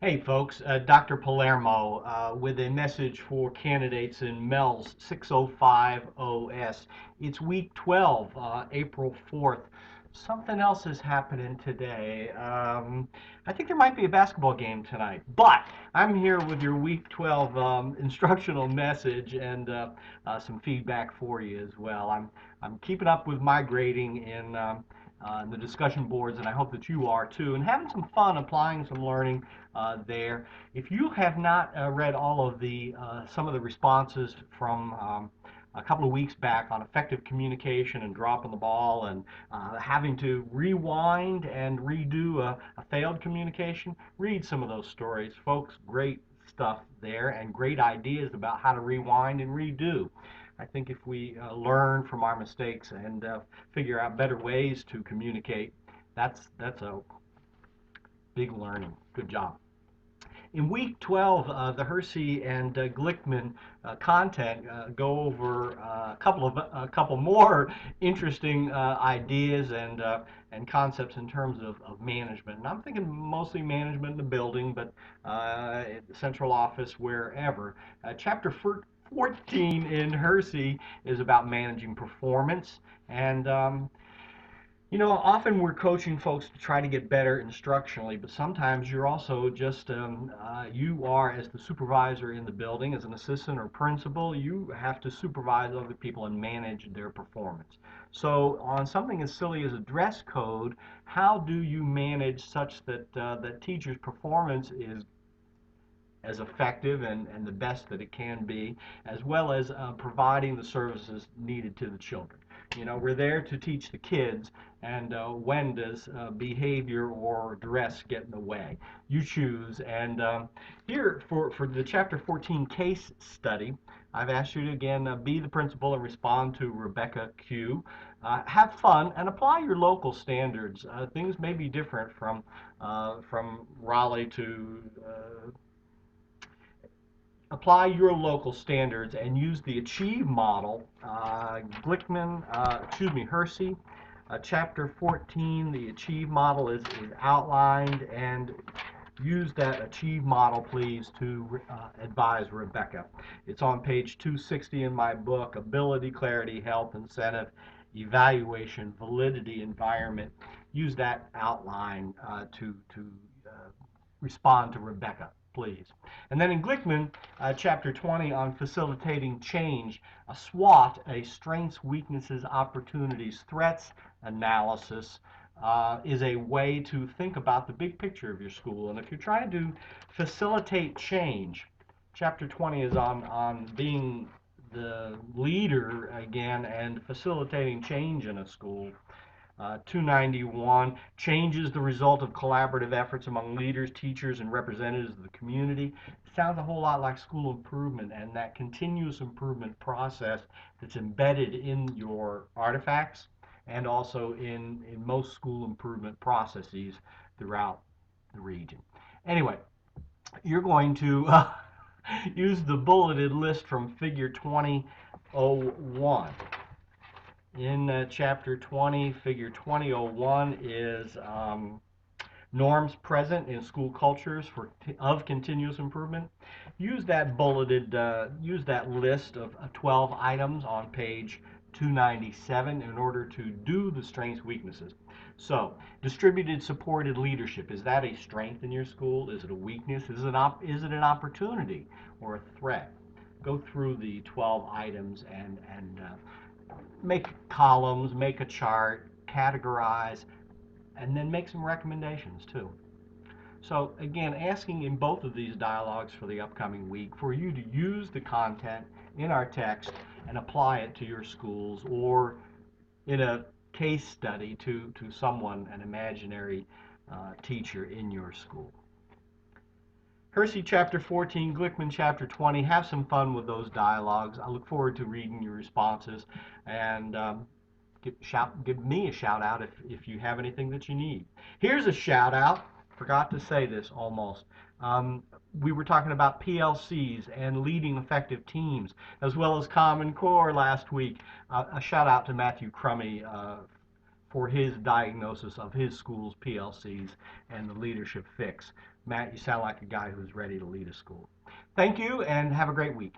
Hey folks, Dr. Palermo with a message for candidates in MELS 605 OS. It's week 12, April 4th. Something else is happening today. I think there might be a basketball game tonight, but I'm here with your week 12 instructional message and some feedback for you as well. I'm keeping up with my grading in the discussion boards, and I hope that you are too, and having some fun applying some learning there. If you have not read all of the some of the responses from a couple of weeks back on effective communication and dropping the ball and having to rewind and redo a failed communication, read some of those stories, folks. Great stuff there and great ideas about how to rewind and redo. I think if we learn from our mistakes and figure out better ways to communicate, that's a big learning. Good job. In week 12, the Hersey and Glickman content go over a couple more interesting ideas and concepts in terms of management. And I'm thinking mostly management in the building, but central office, wherever. Chapter 14 in Hersey is about managing performance. And often we're coaching folks to try to get better instructionally, but sometimes you're also just, you are, as the supervisor in the building, as an assistant or principal, you have to supervise other people and manage their performance. So on something as silly as a dress code, how do you manage such that teachers' performance is as effective and the best that it can be, as well as providing the services needed to the children? We're there to teach the kids, and when does behavior or dress get in the way? You choose. And here, for the Chapter 14 case study, I've asked you to again be the principal and respond to Rebecca Q. Have fun and apply your local standards. Things may be different from Raleigh to apply your local standards and use the Achieve model. Hersey, Chapter 14, the Achieve model is outlined, and use that Achieve model, please, to advise Rebecca. It's on page 260 in my book, Ability, Clarity, Health, Incentive, Evaluation, Validity, Environment. Use that outline to respond to Rebecca, please. And then in Glickman, chapter 20 on facilitating change, a SWOT, a strengths, weaknesses, opportunities, threats analysis, is a way to think about the big picture of your school. And if you're trying to facilitate change, chapter 20 is on being the leader again and facilitating change in a school. 291, change is the result of collaborative efforts among leaders, teachers, and representatives of the community. It sounds a whole lot like school improvement and that continuous improvement process that's embedded in your artifacts and also in most school improvement processes throughout the region. Anyway, you're going to use the bulleted list from figure 2001. In chapter 20, figure 2001 is norms present in school cultures of continuous improvement. Use that use that list of 12 items on page 297 in order to do the strengths, weaknesses. So, distributed supported leadership, is that a strength in your school? Is it a weakness? Is it an opportunity or a threat? Go through the 12 items and make columns, make a chart, categorize, and then make some recommendations too. So again, asking in both of these dialogues for the upcoming week for you to use the content in our text and apply it to your schools or in a case study to someone, an imaginary teacher in your school. Hersey chapter 14, Glickman chapter 20. Have some fun with those dialogues. I look forward to reading your responses, and give me a shout out if you have anything that you need. Here's a shout out. Forgot to say this almost. We were talking about PLCs and leading effective teams, as well as Common Core last week. A shout out to Matthew Crummy for his diagnosis of his school's PLCs and the leadership fix. Matt, you sound like a guy who's ready to lead a school. Thank you, and have a great week.